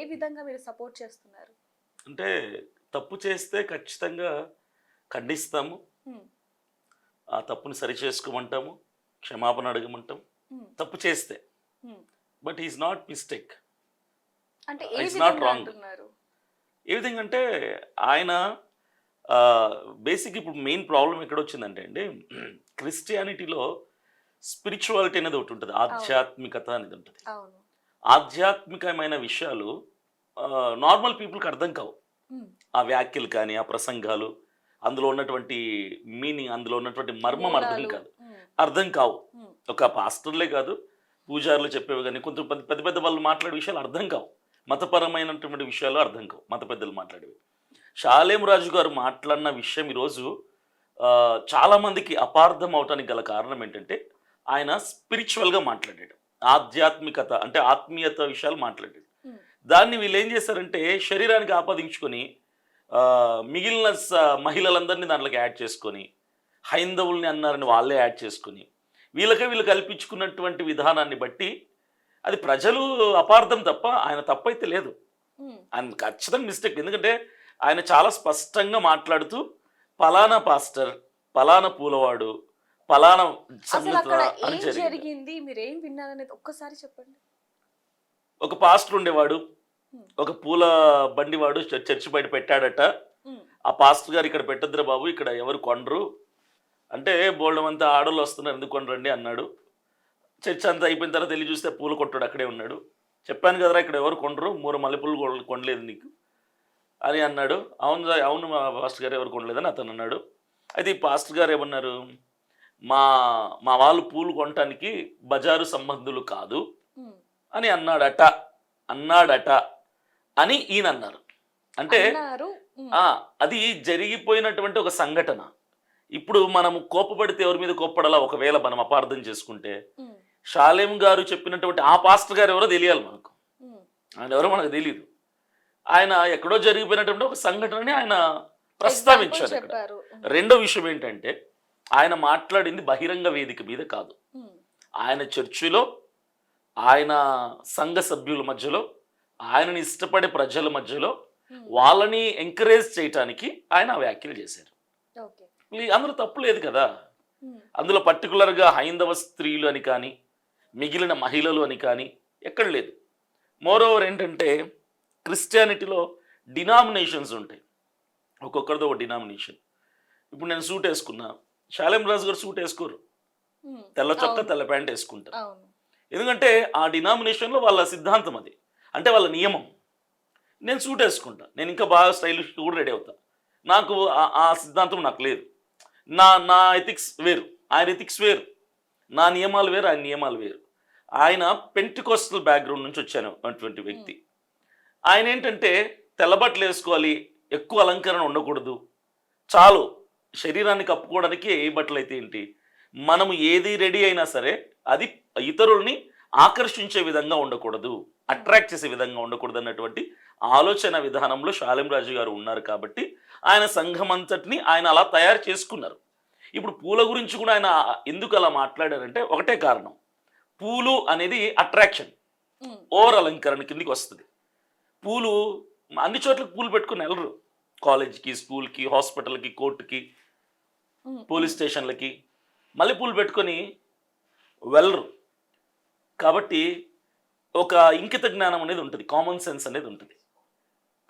విధంగా మీరు సపోర్ట్ చేస్తున్నారు? అంటే తప్పు చేస్తే ఖచ్చితంగా ఖండిస్తాము. హ్మ్. ఆ తప్పుని సరిచేసుకోమంటాము. క్షమాపణ అడగమంటాం. హ్మ్. తప్పు చేస్తే. హ్మ్. But is not mistake. అంటే ఏ ఇట్స్ నాట్ విధంగా రాంగ్. అంటున్నారు? ఏ విధంగా అంటే ఆయన బేసిక్ ఇప్పుడు మెయిన్ ప్రాబ్లం ఎక్కడొచ్చిందంటే అండి, క్రిస్టియానిటీలో స్పిరిచువాలిటీ అనేది ఒకటి ఉంటుంది. అవును. ఆధ్యాత్మికత అనేది ఉంటుంది. అవును. ఆధ్యాత్మికమైన విషయాలు నార్మల్ పీపుల్‌కి అర్థం కావు. హ్మ్. ఆ వ్యాఖ్యలు కానీ, ఆ ప్రసంగాలు, అందులో ఉన్నటువంటి మీనింగ్, అందులో ఉన్నటువంటి మర్మం అర్థం మూలాలు. కాదు. హ్మ్. అర్థం కావు. హ్మ్. ఒక పాస్టర్‌లే కాదు, పూజారులు చెప్పేవి గాని, కొంచెం పెద్ద పెద్ద వాళ్ళు మాట్లాడే విషయాలు అర్థం కావు. మతపరమైనటువంటి విషయాలు అర్థం కావు. మత పెద్దలు మాట్లాడేవి. షాలేం రాజు గారు మాట్లాడిన విషయం ఈరోజు చాలా మందికి అపార్థం అవటానికి గల కారణం ఏంటంటే, ఆయన స్పిరిచువల్‌గా మాట్లాడాడు. ఆధ్యాత్మికత అంటే ఆత్మీయత విషయాలు మాట్లాడాడు. హ్మ్. దాన్ని వీళ్ళేం చేశారంటే శరీరానికి ఆపాదించుకొని మిగిలిన మహిళలందరినీ దాంట్లోకి యాడ్ చేసుకొని, హైందవుల్ని అన్నారని వాళ్ళే యాడ్ చేసుకొని, వీళ్ళు కల్పించుకున్నటువంటి విధానాన్ని బట్టి అది ప్రజలు అపార్థం తప్ప ఆయన తప్పైతే లేదు. హ్మ్. ఆయన ఖచ్చితంగా మిస్టేక్. ఎందుకంటే ఆయన చాలా స్పష్టంగా మాట్లాడుతూ పలానా పాస్టర్, పలానా పూలవాడు, పలానా సంగత అసలక్కడ అని ఏం జరిగింది. జరిగింది? మీరేం విన్నారనేది ఒక్కసారి చెప్పండి? ఒక పాస్టర్ ఉండేవాడు. హ్మ్. ఒక పూల బండివాడు చర్చి బయట పెట్టాడట. హ్మ్. ఆ పాస్టర్ గారు ఇక్కడ పెట్టొద్దురా బాబు, ఇక్కడ ఎవరు కొనరు. అంటే బోలెడమంతా ఆడోళ్ళు వస్తున్నారు ఎందుకు కొనరండి అన్నాడు. చర్చ్ అంతా అయిపోయిన తర్వాత ఎళ్లి చూస్తే పూల కొట్టుడు అక్కడే ఉన్నాడు. చెప్పాను కదరా ఇక్కడ ఎవరు కొనరు. మూర మల్లెపూలు కొనలేదు నీకు అని అన్నాడు. అవును మా పాస్టర్ గారు ఎవరు కొనలేదని అతను అన్నాడు. అయితే ఈ పాస్టర్ గారు ఏమన్నారు, మా మా వాళ్ళు పూలు కొనటానికి బజారు సంబంధులు కాదు హ్మ్. అని అన్నాడట అని ఈయన అన్నారు. అంటే అన్నారు. హ్మ్. అది జరిగిపోయినటువంటి ఒక సంఘటన. ఇప్పుడు మనము కోపపడితే ఎవరి మీద కోప్పడాలా ఒకవేళ మనం అపార్థం చేసుకుంటే, హ్మ్. షాలేం గారు చెప్పినటువంటి ఆ పాస్టర్ గారు ఎవరో తెలియాలి మనకు. హ్మ్. ఆయన ఎవరో మనకు తెలీదు. ఆయన ఎక్కడో జరిగిపోయినటువంటి ఒక సంఘటనని ఆయన ఎగ్జాంపుల్ ప్రస్తావించారు ఇక్కడ. చెప్పారు. హ్మ్. రెండో విషయం ఏంటంటే, ఆయన మాట్లాడింది బహిరంగ వేదిక మీద కాదు. హ్మ్. ఆయన చర్చిలో, ఆయన సంఘ సభ్యుల మధ్యలో, ఆయనని ఇష్టపడే ప్రజల మధ్యలో, హ్మ్. వాళ్ళని ఎంకరేజ్ చేయటానికి ఆయన ఆ వ్యాఖ్యలు చేశారు. ఓకే. అందులో తప్పు లేదు కదా! హ్మ్. అందులో పర్టిక్యులర్‌గా హైందవ స్త్రీలు అని కానీ, మిగిలిన మహిళలు అని కానీ ఎక్కడ లేదు. మోరోవర్ ఏంటంటే, క్రిస్టియానిటీలో డినామినేషన్స్ ఉంటాయి. ఒక్కొక్కరిది ఒక డినామినేషన్. ఇప్పుడు నేను సూట్ ఏసుకున్నా. షాలేం రాజు గారు సూట్ ఏసుకోరు. హ్మ్. తెల్ల చొక్కా, అవును. తెల్ల ప్యాంట్ ఏసుకుంటారు. అవును. ఎందుకంటే ఆ డినామినేషన్‌లో వాళ్ళ సిద్ధాంతం అది. అంటే వాళ్ళ నియమం. నేను సూట్ ఏసుకుంటా. నేను ఇంకా బాగా స్టైలిష్‌గా కూడా రెడీ అవుతా. నాకు ఆ సిద్ధాంతం నాకు లేదు. నా నా ఎథిక్స్ వేరు. ఆయన ఎథిక్స్ వేరు. నా నియమాలు వేరు. ఆయన నియమాలు వేరు. ఆయన పెంటెకోస్టల్ బ్యాక్‌గ్రౌండ్ నుంచి అటువంటి హ్మ్. వ్యక్తి. ఆయనేంటంటే తెల్ల బట్టలేసుకోవాలి. ఎక్కువ అలంకరణ ఉండకూడదు. చాలు. శరీరాన్ని కప్పుకోవడానికి ఏ బట్టలైతే ఏంటి? మనము ఏది రెడీ అయినా సరే, అది ఇతరుల్ని ఆకర్షించే విధంగా ఉండకూడదు. హ్మ్. అట్రాక్ట్ చేసే విధంగా ఉండకూడదన్నటువంటి ఆలోచన విధానంలో షాలేం రాజు గారు ఉన్నారు కాబట్టి, ఆయన సంఘమంతటిని ఆయన అలా తయారు చేసుకున్నారు. ఇప్పుడు పూల గురించి కూడా ఆయన ఎందుకు అలా మాట్లాడారంటే ఒకటే కారణం. పూలు అనేది అట్రాక్షన్. హ్మ్. ఓవర్ అలంకరణ కిందకొస్తది. పూలు అన్ని చోట్లకి పూలు పెట్టుకొని ఎళ్ళరు. కాలేజ్‌కి, స్కూల్‌కి, హాస్పిటల్‌కి, కోర్ట్‌కి, హ్మ్. పోలీస్ హ్మ్. స్టేషన్‌లకి మల్లెపూలు పెట్టుకొని వెళ్ళరు. కాబట్టి ఒక ఇంకిత జ్ఞానం అనేది ఉంటది. కామన్ సెన్స్ అనేది ఉంటది.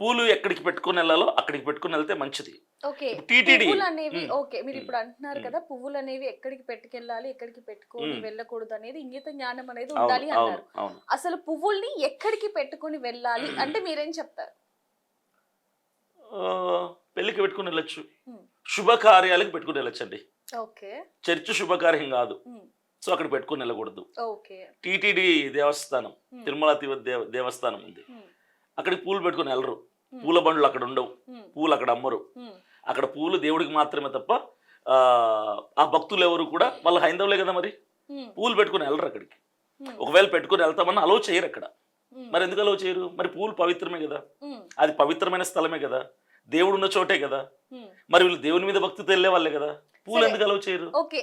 పూలు ఎక్కడికి పెట్టుకొనెళ్ళాలో అక్కడికి పెట్టుకొనెళ్తే మంచిది. ఓకే. ఇప్పుడు టీటీడీ పువ్వులనేవి హ్మ్. ఓకే. హ్మ్. మీరిప్పుడు అంటున్నారు హ్మ్. కదా! పువ్వులనేవి ఎక్కడికి పెట్టుకెళ్ళాలి, ఎక్కడికి పెట్టుకొని హ్మ్. వెళ్ళకూడదనేది ఇంగిత జ్ఞానం అనేది అవును. ఉండాలి అవును. అన్నారు. అవును. అసలు పువ్వుల్ని ఎక్కడికి పెట్టుకొని వెళ్ళాలి అంటే మీరేం చెప్తారు? పెళ్ళికి పెట్టుకొనెళ్ళొచ్చు. హ్మ్. శుభకార్యాలకు పెట్టుకొనెళ్ళొచ్చండి. ఓకే. చర్చ్ శుభకార్యం గాదు. హ్మ్. సో, అక్కడికి పెట్టుకొనెళ్ళకూడదు. ఓకే. టీటీడీ దేవస్థానం, హ్మ్. తిరుమల దేవస్థానం ఉంది. హ్మ్. అక్కడికి పూలు పెట్టుకొని ఎళ్ళరు. హ్మ్. పూల బండ్లు అక్కడ ఉండవు. హ్మ్. పూలు అక్కడ అమ్మరు. హ్మ్. అక్కడ పూలు దేవుడికి మాత్రమే తప్ప ఆ భక్తులెవరు కూడా వాళ్ళు హైందవులే కదా మరి. హ్మ్. పూలు పెట్టుకొని ఎళ్ళరు అక్కడికి. హ్మ్. ఒకవేళ పెట్టుకొని ఎళ్తామన్నా అలో చేయరక్కడ. హ్మ్. మరి ఎందుకు అలో చేయరు? మరి పూలు పవిత్రమే గదా! హ్మ్. అది పవిత్రమైన స్థలమే గదా! దేవుడున్న చోటే గదా! హ్మ్. మరి వీళ్ళు దేవుని మీద భక్తితో ఎళ్ళేవాళ్ళే గదా! సరే. పూలెందుకు అలో చేయరు? ఓకే.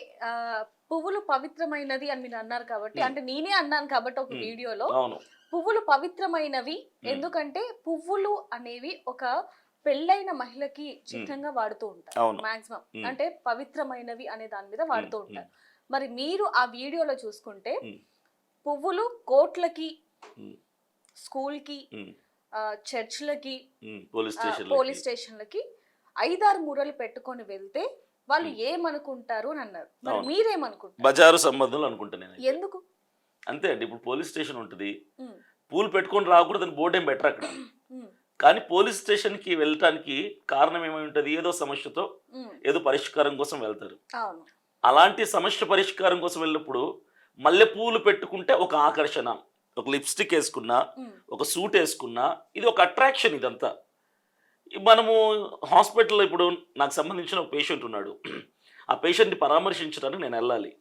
పువ్వులు పవిత్రమైనది అని మీరన్నారు కాబట్టి హ్మ్. అంటే నేనే అన్నాను కాబట్టి ఒక హ్మ్. వీడియోలో అవును. పువ్వులు పవిత్రమైనవి ఎందుకంటే పువ్వులు అనేవి ఒక పెళ్ళైన మహిళకి చిహ్నంగా వాడుతూ ఉంటారు అవును. మాక్సిమం. అంటే పవిత్రమైనవి అనే దాని మీద వాడుతూ ఉంటారు. మరి మీరు ఆ వీడియోలో చూసుకుంటే పువ్వులు కోట్లకి, స్కూల్కి, చర్చ్లకి, పోలీస్ స్టేషన్లకి 5-6 మూరలు పెట్టుకొని వెళ్తే వాళ్ళు ఏమనుకుంటారు అని అన్నారు. మరి మీరేమనుకుంటారు? బజారు సంబంధాలు అనుకుంటా నేను. ఎందుకు? అంతే అండి. ఇప్పుడు పోలీస్ స్టేషన్ ఉంటుంది, పూలు పెట్టుకొని రాకూడదని బోర్డు ఏం బెటర్ అక్కడ. కానీ పోలీస్ స్టేషన్కి వెళ్ళటానికి కారణం ఏమై ఉంటుంది? ఏదో సమస్యతో ఏదో పరిష్కారం కోసం వెళ్తారు. అలాంటి సమస్య పరిష్కారం కోసం వెళ్ళినప్పుడు మల్లె పూలు పెట్టుకుంటే ఒక ఆకర్షణ, ఒక లిప్స్టిక్ వేసుకున్నా, ఒక సూట్ వేసుకున్నా, ఇది ఒక అట్రాక్షన్. ఇదంతా మనము హాస్పిటల్లో ఇప్పుడు నాకు సంబంధించిన ఒక పేషెంట్ ఉన్నాడు, ఆ పేషెంట్ని పరామర్శించడానికి నేను వెళ్ళాలి,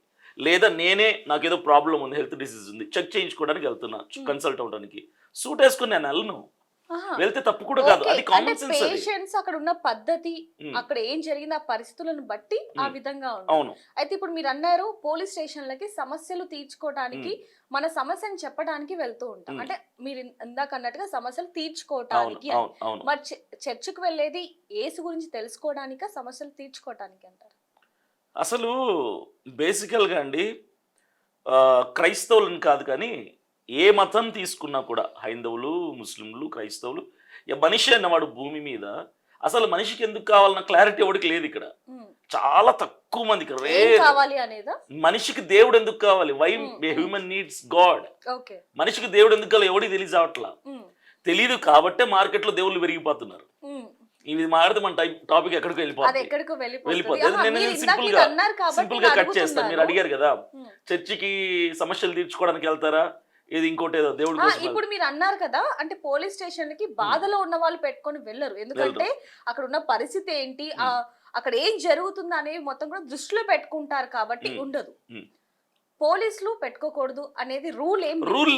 లేదా నేనే నాకేదో ప్రాబ్లం ఉంది, హెల్త్ డిసీజ్ ఉంది, చెక్ చేయించుకోవడానికి వెళ్తున్నా, కన్సల్ట్ అవడానికి, సూట్ వేసుకుని నేను వెళ్ళను. వెళ్తే తప్పు కూడా కాదు, అది కామన్ సెన్స్. పేషెంట్స్ అక్కడ ఉన్న పద్ధతి, అక్కడ ఏం జరిగింది ఆ పరిస్థితులను బట్టి ఆ విధంగా ఉంది. అయితే ఇప్పుడు మీరు అన్నారు పోలీస్ స్టేషన్లకి సమస్యలు తీర్చుకోవడానికి, మన సమస్యను చెప్పడానికి వెళ్తూ ఉంటాం. అంటే మీరు ఇందాక అన్నట్టుగా సమస్యలు తీర్చుకోవటానికి. మరి చర్చికి వెళ్ళేది యేసు గురించి తెలుసుకోవడానికా, సమస్యలు తీర్చుకోవటానికి అంటారు? అసలు బేసికల్గా అండి, క్రైస్తవులను కాదు కానీ ఏ మతం తీసుకున్నా కూడా, హైందవులు, ముస్లింలు, క్రైస్తవులు, మనిషి అన్నవాడు భూమి మీద అసలు మనిషికి ఎందుకు కావాలన్న క్లారిటీ ఎవరికి లేదు ఇక్కడ. చాలా తక్కువ మందికి మనిషికి దేవుడు ఎందుకు కావాలి, వై హ్యూమన్ నీడ్స్ గాడ్, మనిషికి దేవుడు ఎందుకు కావాలి ఎవరికి తెలియజావట్లా. తెలియదు కాబట్టే మార్కెట్లో దేవుళ్ళు పెరిగిపోతున్నారు. ఇది మాడితే మన టాపిక్ ఎక్కడికి వెళ్ళిపోతుంది. నేను సింపుల్ గా కట్ చేస్తాను. మీరు అడిగారు కదా చర్చికి సమస్యలు తీర్చుకోవడానికి వెళ్తారా, ఇది ఇంకోటి ఏదో దేవుడు. ఇప్పుడు మీరు అన్నారు కదా, అంటే పోలీస్ స్టేషన్ కి బాధలో ఉన్న వాళ్ళు పెట్టుకొని వెళ్ళరు, ఎందుకంటే అక్కడ ఉన్న పరిస్థితి ఏంటి, అక్కడ ఏం జరుగుతుంది అనేవి మొత్తం కూడా దృష్టిలో పెట్టుకుంటారు కాబట్టి ఉండదు. పోలీసులు పెట్టుకోకూడదు అనేది రూల్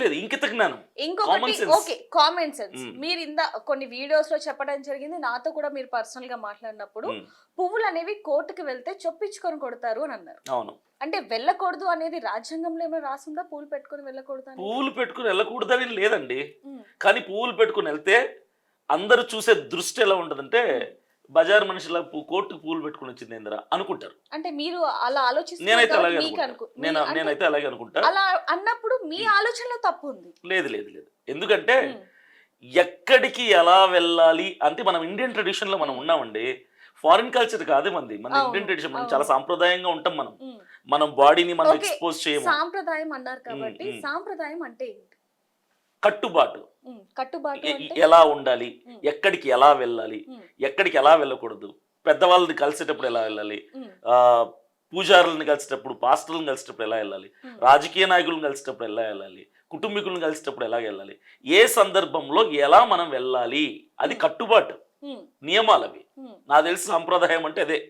లేదు, ఇంకిత జ్ఞానం. ఇంకొకటి ఓకే, కామన్ సెన్స్. మీరు కొన్ని వీడియోస్ లో చెప్పడం జరిగింది, నాతో కూడా మీరు పర్సనల్ గా మాట్లాడినప్పుడు పువ్వులు అనేవి కోర్టుకి వెళ్తే చొప్పించుకొని కొడతారు అని అన్నారు. అవును. అంటే వెళ్ళకూడదు అనేది రాజ్యాంగంలో ఏమైనా రాసిందా? పూలు పెట్టుకుని వెళ్ళకూడదు, పువ్వులు పెట్టుకుని వెళ్ళకూడదు అని లేదండి. కానీ పువ్వులు పెట్టుకుని వెళ్తే అందరు చూసే దృష్టి ఎలా ఉంటదంటే, బజార్ మనుషుల కోర్టుకు పూలు పెట్టుకుని వచ్చింది ఏందిరా అనుకుంటారు. అంటే మీరు అలా ఆలోచిస్తారు? నేనైతే అలాగే అనుకుంటా. అలా అన్నప్పుడు మీ ఆలోచనలో తప్పు ఉంది. లేదు. ఎందుకంటే ఎక్కడికి ఎలా వెళ్ళాలి అంటే, మనం ఇండియన్ ట్రెడిషన్ లో మనం ఉన్నామండి, ఫారిన్ కల్చర్ కాదు మన ఇండియన్ ట్రెడిషన్. మనం చాలా సాంప్రదాయంగా ఉంటాం. మనం బాడీని మనం ఎక్స్పోజ్ చేయము. సాంప్రదాయం అన్నారు కాబట్టి, సాంప్రదాయం అంటే ఏంటి? కట్టుబాటు ఎలా ఉండాలి, ఎక్కడికి ఎలా వెళ్ళాలి, ఎక్కడికి ఎలా వెళ్ళకూడదు, పెద్దవాళ్ళని కలిసేటప్పుడు ఎలా వెళ్ళాలి, పూజారులను కలిసేటప్పుడు, పాస్టర్లను కలిసేటప్పుడు ఎలా వెళ్ళాలి, రాజకీయ నాయకులను కలిసేటప్పుడు ఎలా వెళ్ళాలి, కుటుంబీకులను కలిసేటప్పుడు ఎలా వెళ్ళాలి, ఏ సందర్భంలో ఎలా మనం వెళ్ళాలి, అది కట్టుబాటు, నియమాలు అవి. నాకు తెలిసి సంప్రదాయం అంటే అదే.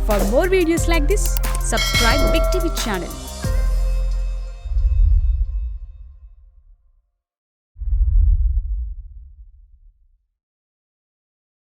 For more videos like this, subscribe Big TV channel.